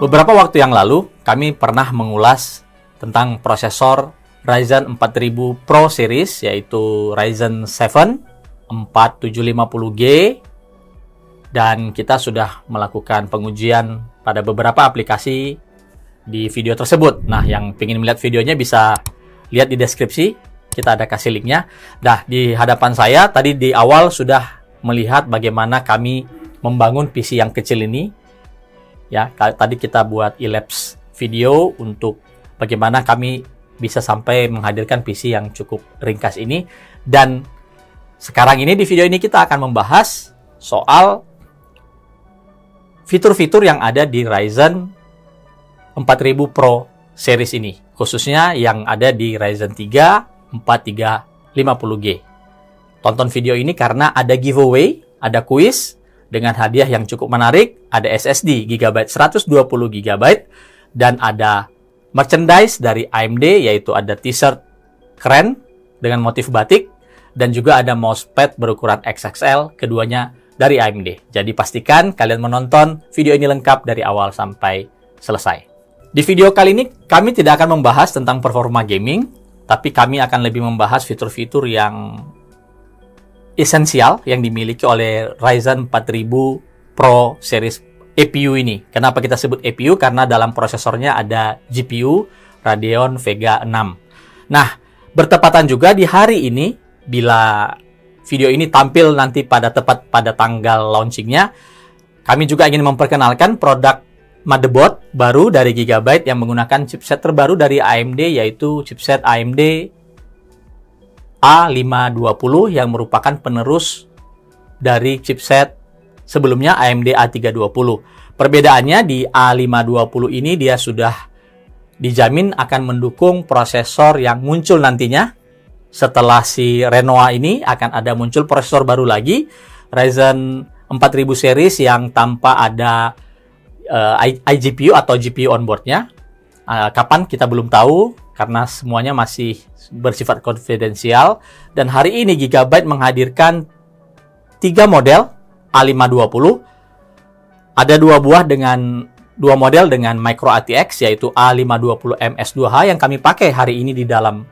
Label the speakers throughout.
Speaker 1: Beberapa waktu yang lalu, kami pernah mengulas tentang prosesor Ryzen 4000 Pro Series, yaitu Ryzen 7 4750G, dan kita sudah melakukan pengujian pada beberapa aplikasi di video tersebut. Nah, yang ingin melihat videonya bisa lihat di deskripsi, kita ada kasih linknya. Nah, di hadapan saya tadi di awal sudah melihat bagaimana kami membangun PC yang kecil ini. Ya, tadi kita buat elapse video untuk bagaimana kami bisa sampai menghadirkan PC yang cukup ringkas ini. Dan sekarang ini di video ini kita akan membahas soal fitur-fitur yang ada di Ryzen 4000 Pro series ini, khususnya yang ada di Ryzen 3 4350G. Tonton video ini karena ada giveaway, ada kuis dengan hadiah yang cukup menarik, ada SSD GB 120 GB, dan ada merchandise dari AMD, yaitu ada t-shirt keren dengan motif batik, dan juga ada mousepad berukuran XXL, keduanya dari AMD. Jadi pastikan kalian menonton video ini lengkap dari awal sampai selesai. Di video kali ini kami tidak akan membahas tentang performa gaming, tapi kami akan lebih membahas fitur-fitur yang esensial yang dimiliki oleh Ryzen 4000 Pro series APU ini. Kenapa kita sebut APU? Karena dalam prosesornya ada GPU Radeon Vega 6. Nah, bertepatan juga di hari ini, bila video ini tampil nanti tepat pada tanggal launchingnya, kami juga ingin memperkenalkan produk motherboard baru dari Gigabyte yang menggunakan chipset terbaru dari AMD, yaitu chipset AMD A520 yang merupakan penerus dari chipset sebelumnya AMD A320. Perbedaannya di A520 ini dia sudah dijamin akan mendukung prosesor yang muncul nantinya. Setelah si Renoa ini akan ada muncul prosesor baru lagi, Ryzen 4000 series yang tanpa ada iGPU atau GPU onboardnya. Kapan kita belum tahu karena semuanya masih bersifat konfidensial. Dan hari ini Gigabyte menghadirkan 3 model A520. Ada dua model dengan Micro ATX, yaitu A520 MS2H yang kami pakai hari ini di dalam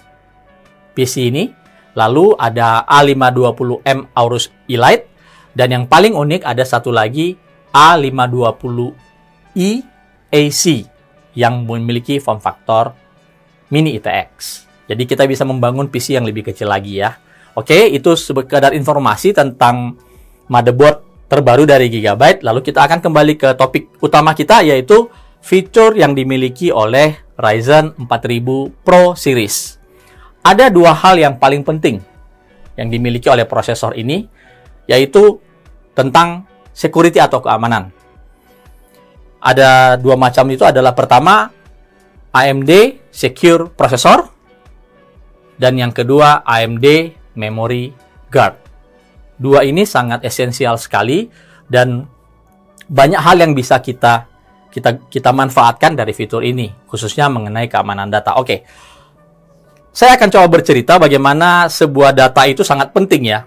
Speaker 1: PC ini. Lalu ada A520M Aorus Elite, dan yang paling unik ada satu lagi A520E AC yang memiliki form factor mini ITX. Jadi kita bisa membangun PC yang lebih kecil lagi ya. Oke, itu sekadar informasi tentang motherboard terbaru dari Gigabyte. Lalu kita akan kembali ke topik utama kita, yaitu fitur yang dimiliki oleh Ryzen 4000 Pro series. Ada dua hal yang paling penting yang dimiliki oleh prosesor ini, yaitu tentang security atau keamanan. Ada dua macam itu, adalah pertama AMD Secure Processor, dan yang kedua AMD Memory Guard. Dua ini sangat esensial sekali dan banyak hal yang bisa kita manfaatkan dari fitur ini, khususnya mengenai keamanan data. Oke. Saya akan coba bercerita bagaimana sebuah data itu sangat penting ya.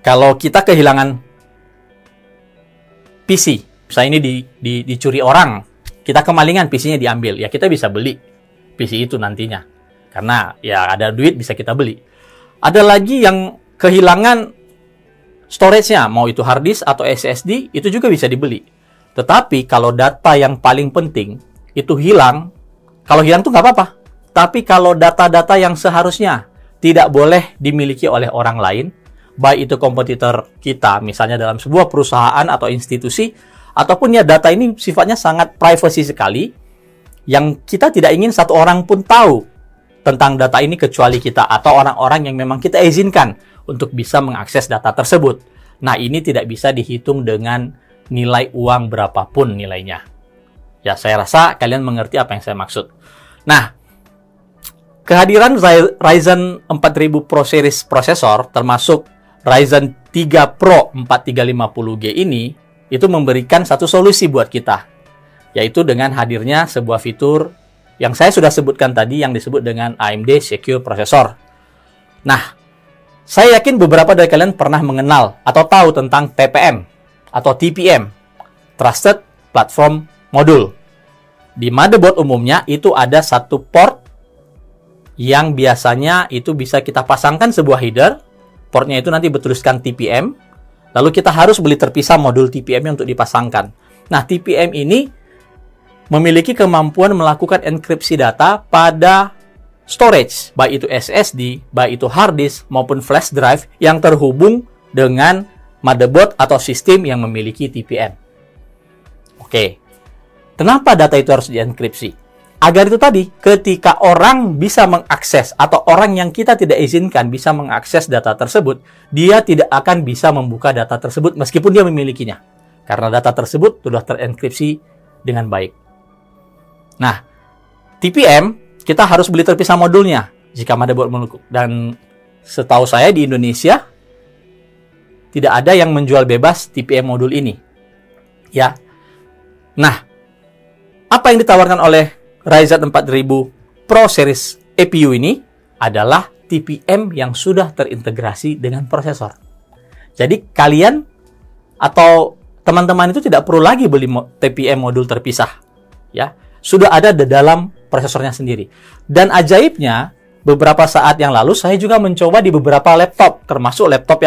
Speaker 1: Kalau kita kehilangan PC, misalnya ini dicuri orang, kita kemalingan PC-nya diambil, ya kita bisa beli PC itu nantinya. Karena ya ada duit bisa kita beli. Ada lagi yang kehilangan storage-nya, mau itu hard disk atau SSD, itu juga bisa dibeli. Tetapi kalau data yang paling penting itu hilang, kalau hilang tuh nggak apa-apa. Tapi kalau data-data yang seharusnya tidak boleh dimiliki oleh orang lain, baik itu kompetitor kita, misalnya dalam sebuah perusahaan atau institusi, ataupun ya data ini sifatnya sangat privacy sekali, yang kita tidak ingin satu orang pun tahu tentang data ini kecuali kita atau orang-orang yang memang kita izinkan untuk bisa mengakses data tersebut. Nah, ini tidak bisa dihitung dengan nilai uang berapapun nilainya. Ya, saya rasa kalian mengerti apa yang saya maksud. Nah, kehadiran Ryzen 4000 Pro series prosesor, termasuk Ryzen 3 Pro 4350G ini, itu memberikan satu solusi buat kita, yaitu dengan hadirnya sebuah fitur yang saya sudah sebutkan tadi, yang disebut dengan AMD Secure Processor. Nah, saya yakin beberapa dari kalian pernah mengenal atau tahu tentang TPM atau TPM, Trusted Platform Module. Di motherboard umumnya itu ada satu port yang biasanya itu bisa kita pasangkan sebuah header, portnya itu nanti bertuliskan TPM, lalu kita harus beli terpisah modul TPM-nya untuk dipasangkan. Nah, TPM ini memiliki kemampuan melakukan enkripsi data pada storage, baik itu SSD, baik itu hard disk maupun flash drive yang terhubung dengan motherboard atau sistem yang memiliki TPM. Oke, kenapa data itu harus dienkripsi? Agar itu tadi, ketika orang bisa mengakses atau orang yang kita tidak izinkan bisa mengakses data tersebut, dia tidak akan bisa membuka data tersebut meskipun dia memilikinya. Karena data tersebut sudah terenkripsi dengan baik. Nah, TPM kita harus beli terpisah modulnya jika motherboard melukuk. Dan setahu saya di Indonesia tidak ada yang menjual bebas TPM modul ini. Ya. Nah, apa yang ditawarkan oleh Ryzen 4000 Pro Series APU ini adalah TPM yang sudah terintegrasi dengan prosesor. Jadi kalian atau teman-teman itu tidak perlu lagi beli TPM modul terpisah. Ya, sudah ada di dalam prosesornya sendiri. Dan ajaibnya, beberapa saat yang lalu saya juga mencoba di beberapa laptop, termasuk laptop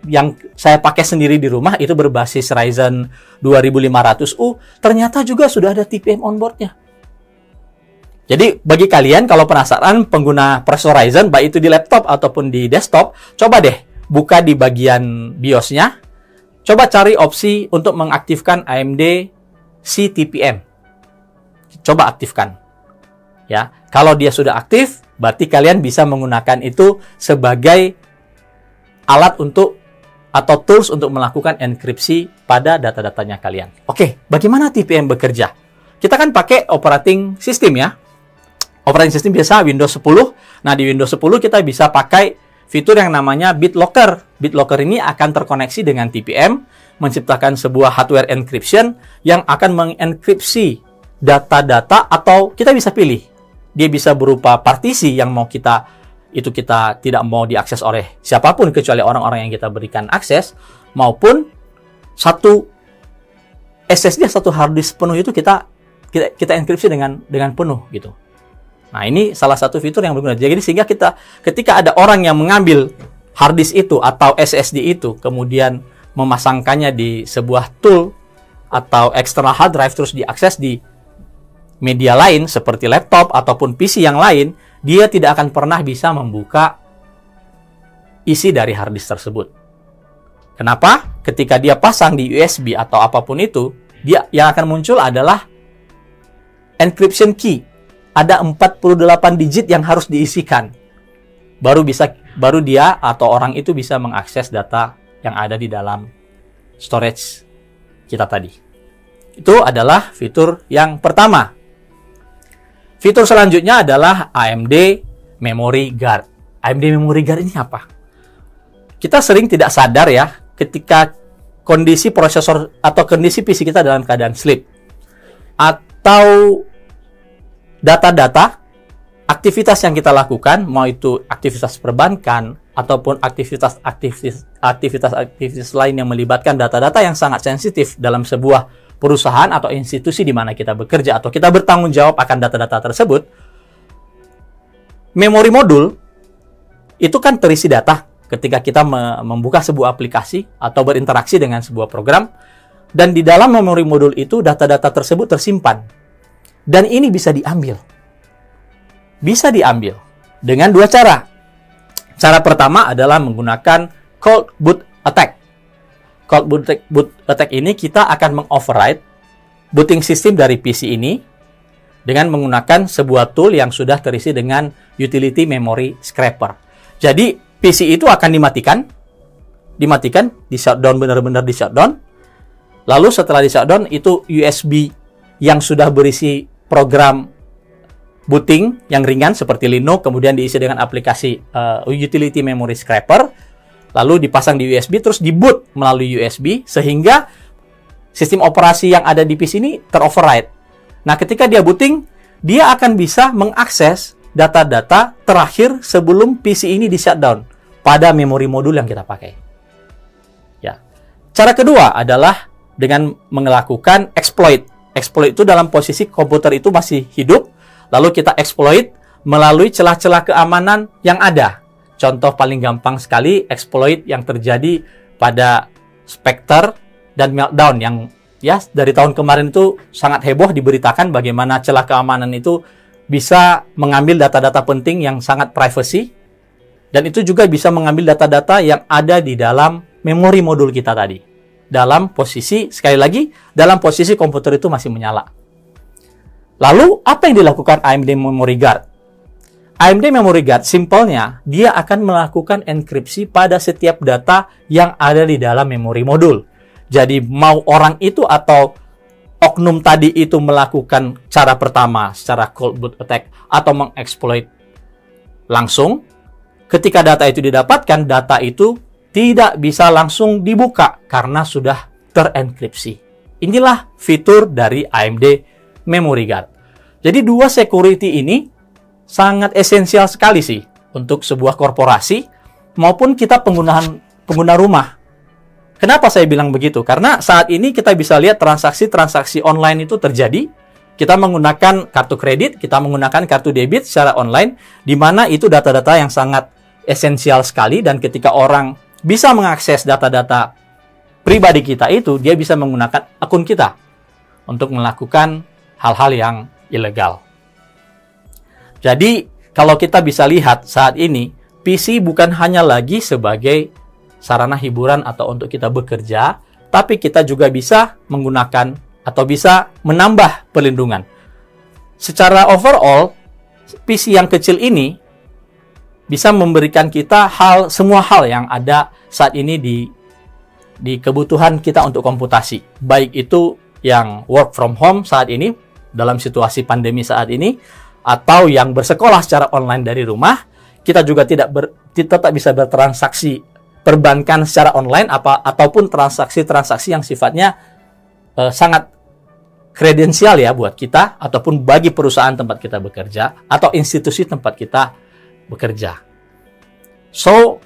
Speaker 1: yang saya pakai sendiri di rumah itu berbasis Ryzen 2500U, ternyata juga sudah ada TPM onboard-nya. Jadi, bagi kalian kalau penasaran pengguna prosesor Ryzen, baik itu di laptop ataupun di desktop, coba deh buka di bagian BIOS-nya, coba cari opsi untuk mengaktifkan AMD CTPM. Coba aktifkan. Ya, kalau dia sudah aktif, berarti kalian bisa menggunakan itu sebagai alat untuk atau tools untuk melakukan enkripsi pada data-datanya kalian. Oke, bagaimana TPM bekerja? Kita kan pakai operating system ya. Operating system biasa Windows 10. Nah, di Windows 10 kita bisa pakai fitur yang namanya BitLocker. BitLocker ini akan terkoneksi dengan TPM, menciptakan sebuah hardware encryption yang akan mengenkripsi data-data atau kita bisa pilih. Dia bisa berupa partisi yang kita tidak mau diakses oleh siapapun kecuali orang-orang yang kita berikan akses, maupun satu SSD, satu hard disk penuh itu kita enkripsi dengan penuh gitu. Nah, ini salah satu fitur yang berguna. Jadi sehingga ketika ada orang yang mengambil hard disk itu atau SSD itu, kemudian memasangkannya di sebuah tool atau external hard drive terus diakses di media lain seperti laptop ataupun PC yang lain, dia tidak akan pernah bisa membuka isi dari hard disk tersebut. Kenapa? Ketika dia pasang di USB atau apapun itu, dia yang akan muncul adalah encryption key. Ada 48 digit yang harus diisikan. Baru dia atau orang itu bisa mengakses data yang ada di dalam storage kita tadi. Itu adalah fitur yang pertama. Fitur selanjutnya adalah AMD Memory Guard. AMD Memory Guard ini apa? Kita sering tidak sadar ya ketika kondisi prosesor atau kondisi PC kita dalam keadaan sleep atau data-data, aktivitas yang kita lakukan, mau itu aktivitas perbankan ataupun aktivitas lain yang melibatkan data-data yang sangat sensitif dalam sebuah perusahaan atau institusi di mana kita bekerja atau kita bertanggung jawab akan data-data tersebut, memori modul itu kan terisi data ketika kita membuka sebuah aplikasi atau berinteraksi dengan sebuah program, dan di dalam memori modul itu data-data tersebut tersimpan. Dan ini bisa diambil. Bisa diambil dengan dua cara. Cara pertama adalah menggunakan cold boot attack. Cold boot attack ini kita akan mengoverride booting system dari PC ini dengan menggunakan sebuah tool yang sudah terisi dengan utility memory scraper. Jadi PC itu akan dimatikan, di shutdown, benar-benar di shutdown. Lalu setelah di shutdown itu USB yang sudah berisi program booting yang ringan seperti Linux, kemudian diisi dengan aplikasi utility memory scraper, lalu dipasang di USB terus diboot melalui USB sehingga sistem operasi yang ada di PC ini teroverride. Nah, ketika dia booting, dia akan bisa mengakses data-data terakhir sebelum PC ini di shutdown pada memori modul yang kita pakai. Ya. Cara kedua adalah dengan melakukan exploit. Exploit itu dalam posisi komputer itu masih hidup, lalu kita exploit melalui celah-celah keamanan yang ada. Contoh paling gampang sekali exploit yang terjadi pada Spectre dan Meltdown yang Ya, dari tahun kemarin itu sangat heboh diberitakan bagaimana celah keamanan itu bisa mengambil data-data penting yang sangat privacy, dan itu juga bisa mengambil data-data yang ada di dalam memori modul kita tadi. Dalam posisi, sekali lagi, dalam posisi komputer itu masih menyala. Lalu, apa yang dilakukan AMD Memory Guard? AMD Memory Guard, simpelnya, dia akan melakukan enkripsi pada setiap data yang ada di dalam memori modul. Jadi, mau orang itu atau oknum tadi itu melakukan cara pertama, secara cold boot attack, atau mengeksploit langsung, ketika data itu didapatkan, data itu tidak bisa langsung dibuka karena sudah terenkripsi. Inilah fitur dari AMD Memory Guard. Jadi dua security ini sangat esensial sekali sih untuk sebuah korporasi maupun kita pengguna rumah. Kenapa saya bilang begitu? Karena saat ini kita bisa lihat transaksi-transaksi online itu terjadi. Kita menggunakan kartu kredit, kita menggunakan kartu debit secara online, di mana itu data-data yang sangat esensial sekali, dan ketika orang bisa mengakses data-data pribadi kita itu, dia bisa menggunakan akun kita untuk melakukan hal-hal yang ilegal. Jadi, kalau kita bisa lihat saat ini, PC bukan hanya lagi sebagai sarana hiburan atau untuk kita bekerja, tapi kita juga bisa menggunakan atau bisa menambah perlindungan. Secara overall, PC yang kecil ini bisa memberikan kita semua hal yang ada saat ini di kebutuhan kita untuk komputasi. Baik itu yang work from home saat ini, dalam situasi pandemi saat ini, atau yang bersekolah secara online dari rumah, kita juga tetap bisa bertransaksi perbankan secara online, ataupun transaksi-transaksi yang sifatnya sangat kredensial ya buat kita, ataupun bagi perusahaan tempat kita bekerja, atau institusi tempat kita bekerja. So,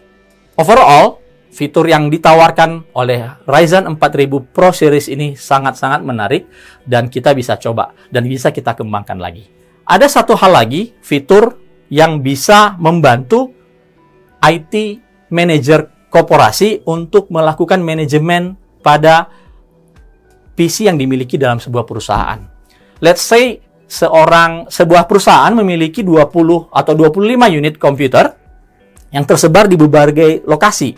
Speaker 1: overall, fitur yang ditawarkan oleh Ryzen 4000 Pro Series ini sangat-sangat menarik, dan kita bisa coba, dan bisa kita kembangkan lagi. Ada satu hal lagi, fitur yang bisa membantu IT manager korporasi untuk melakukan manajemen pada PC yang dimiliki dalam sebuah perusahaan. Let's say, sebuah perusahaan memiliki 20 atau 25 unit komputer yang tersebar di berbagai lokasi.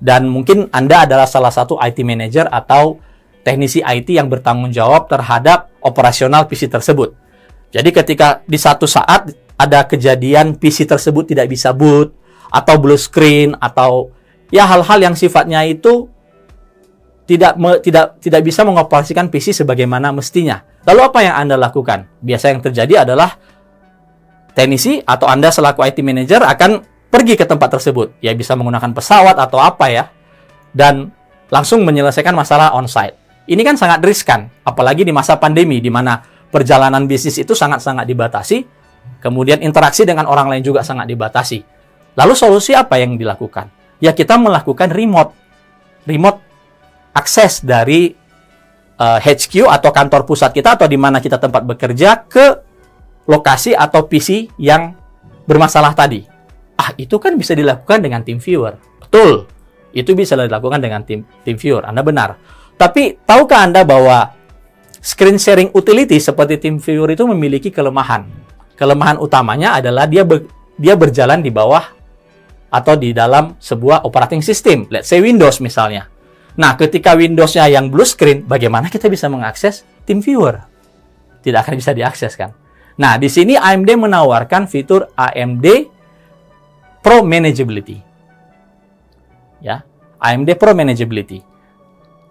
Speaker 1: Dan mungkin Anda adalah salah satu IT manager atau teknisi IT yang bertanggung jawab terhadap operasional PC tersebut. Jadi ketika di satu saat ada kejadian PC tersebut tidak bisa boot, atau blue screen, atau ya hal-hal yang sifatnya itu tidak bisa mengoperasikan PC sebagaimana mestinya. Lalu apa yang Anda lakukan? Biasa yang terjadi adalah teknisi atau Anda selaku IT manager akan pergi ke tempat tersebut. Ya bisa menggunakan pesawat atau apa ya, dan langsung menyelesaikan masalah on-site. Ini kan sangat riskan, apalagi di masa pandemi, di mana perjalanan bisnis itu sangat-sangat dibatasi, kemudian interaksi dengan orang lain juga sangat dibatasi. Lalu solusi apa yang dilakukan? Ya kita melakukan remote akses dari HQ atau kantor pusat kita atau di mana kita tempat bekerja ke lokasi atau PC yang bermasalah tadi. Itu kan bisa dilakukan dengan TeamViewer. Betul, itu bisa dilakukan dengan TeamViewer. Anda benar. Tapi tahukah Anda bahwa screen sharing utility seperti TeamViewer itu memiliki kelemahan? Kelemahan utamanya adalah dia berjalan di bawah atau di dalam sebuah operating system. Let's say Windows misalnya. Nah, ketika Windows-nya yang blue screen, bagaimana kita bisa mengakses TeamViewer? Tidak akan bisa diakses kan? Nah, di sini AMD menawarkan fitur AMD Pro Manageability. Ya, AMD Pro Manageability.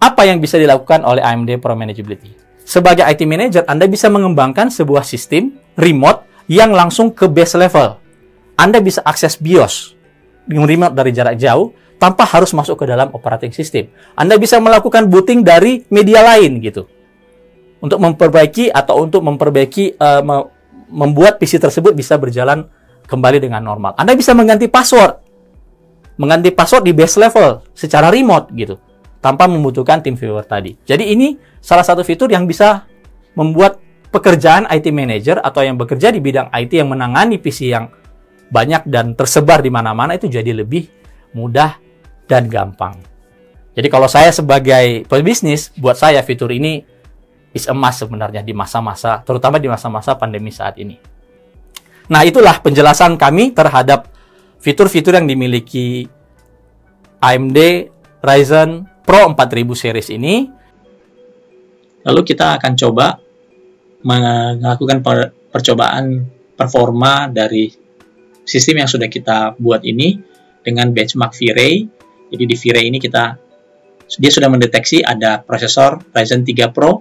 Speaker 1: Apa yang bisa dilakukan oleh AMD Pro Manageability? Sebagai IT manager, Anda bisa mengembangkan sebuah sistem remote yang langsung ke base level. Anda bisa akses BIOS remote dari jarak jauh tanpa harus masuk ke dalam operating system. Anda bisa melakukan booting dari media lain gitu. Untuk memperbaiki membuat PC tersebut bisa berjalan kembali dengan normal. Anda bisa mengganti password di base level secara remote gitu, tanpa membutuhkan TeamViewer tadi. Jadi ini salah satu fitur yang bisa membuat pekerjaan IT manager atau yang bekerja di bidang IT yang menangani PC yang banyak dan tersebar di mana-mana itu jadi lebih mudah dan gampang. Jadi kalau saya sebagai pebisnis, buat saya fitur ini is emas sebenarnya di masa-masa, terutama di masa-masa pandemi saat ini. Nah, itulah penjelasan kami terhadap fitur-fitur yang dimiliki AMD Ryzen Pro 4000 series ini.
Speaker 2: Lalu kita akan coba melakukan percobaan performa dari sistem yang sudah kita buat ini dengan benchmark V-Ray. Jadi di V-Ray ini dia sudah mendeteksi ada prosesor Ryzen 3 Pro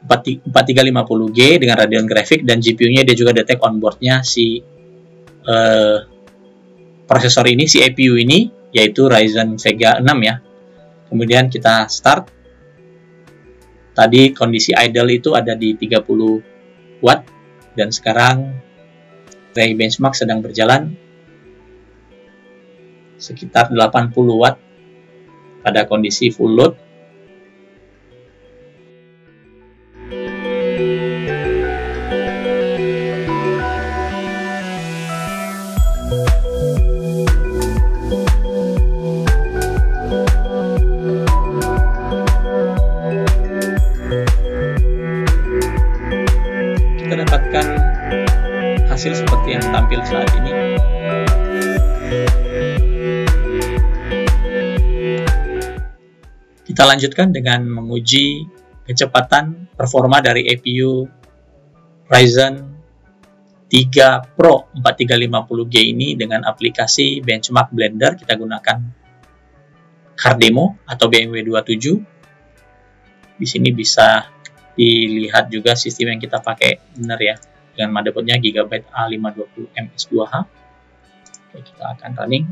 Speaker 2: 4350G dengan Radeon Graphics, dan GPU-nya dia juga detect onboard-nya si prosesor ini, si APU ini, yaitu Ryzen Vega 6 ya. Kemudian kita start. Tadi kondisi idle itu ada di 30 watt, dan sekarang Ray benchmark sedang berjalan sekitar 80 watt pada kondisi full load. Kita dapatkan hasil seperti yang tampil saat ini. Kita lanjutkan dengan menguji kecepatan performa dari APU Ryzen 3 Pro 4350G ini dengan aplikasi Benchmark Blender. Kita gunakan Cardemo atau BMW 27. Di sini bisa dilihat juga sistem yang kita pakai benar ya, dengan motherboardnya Gigabyte A520 MS2H. Oke, kita akan running.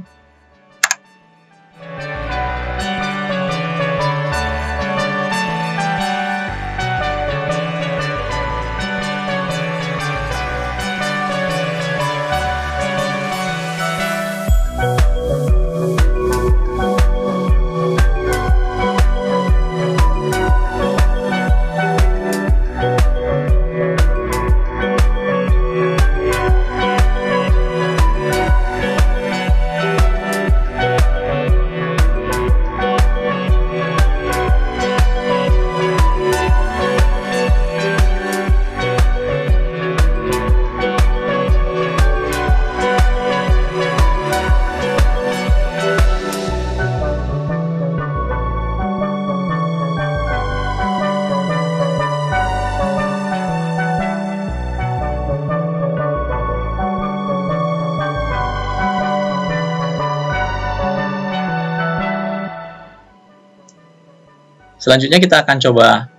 Speaker 2: Selanjutnya kita akan coba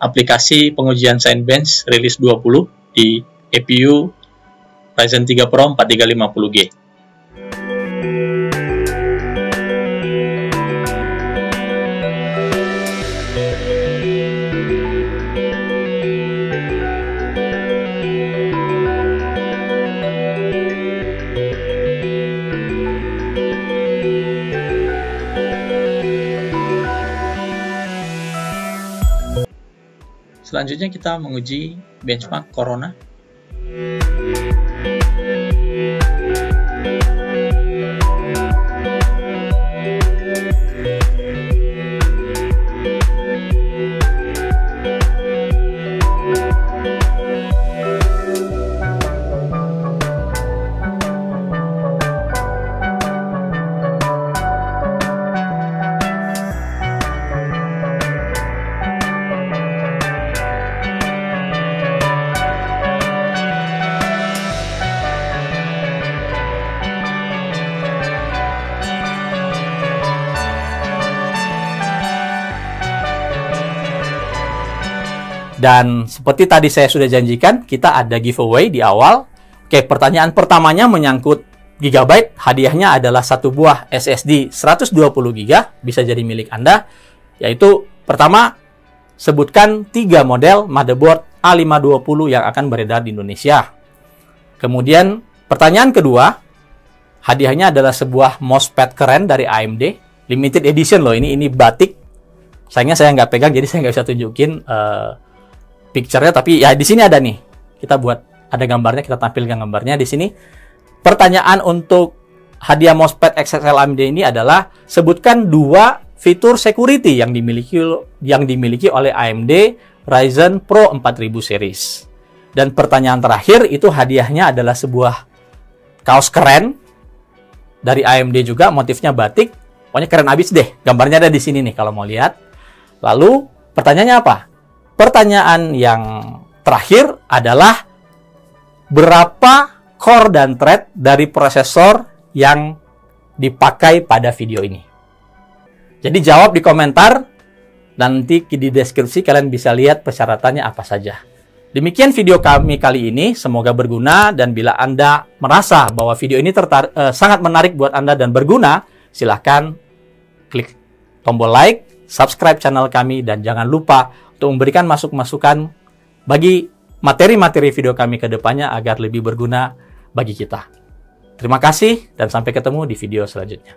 Speaker 2: aplikasi pengujian Cinebench Release 20 di APU Ryzen 3 Pro 4350G. Selanjutnya kita menguji benchmark Corona.
Speaker 1: Dan seperti tadi saya sudah janjikan, kita ada giveaway di awal. Oke, pertanyaan pertamanya menyangkut Gigabyte. Hadiahnya adalah satu buah SSD 120GB, bisa jadi milik Anda. Yaitu, pertama, sebutkan 3 model motherboard A520 yang akan beredar di Indonesia. Kemudian, pertanyaan kedua, hadiahnya adalah sebuah mousepad keren dari AMD. Limited edition loh, ini batik. Sayangnya saya nggak pegang, jadi saya nggak bisa tunjukin picture-nya, tapi ya di sini ada nih. Kita buat ada gambarnya, kita tampilkan gambarnya di sini. Pertanyaan untuk hadiah MOSFET XXL AMD ini adalah sebutkan 2 fitur security yang dimiliki oleh AMD Ryzen Pro 4000 series. Dan pertanyaan terakhir itu hadiahnya adalah sebuah kaos keren dari AMD juga, motifnya batik. Pokoknya keren abis deh. Gambarnya ada di sini nih kalau mau lihat. Lalu pertanyaannya apa? Pertanyaan yang terakhir adalah berapa core dan thread dari prosesor yang dipakai pada video ini. Jadi jawab di komentar, nanti di deskripsi kalian bisa lihat persyaratannya apa saja. Demikian video kami kali ini, semoga berguna, dan bila Anda merasa bahwa video ini sangat menarik buat Anda dan berguna, silahkan klik tombol like, subscribe channel kami, dan jangan lupa untuk memberikan masukan bagi materi-materi video kami ke depannya agar lebih berguna bagi kita. Terima kasih dan sampai ketemu di video selanjutnya.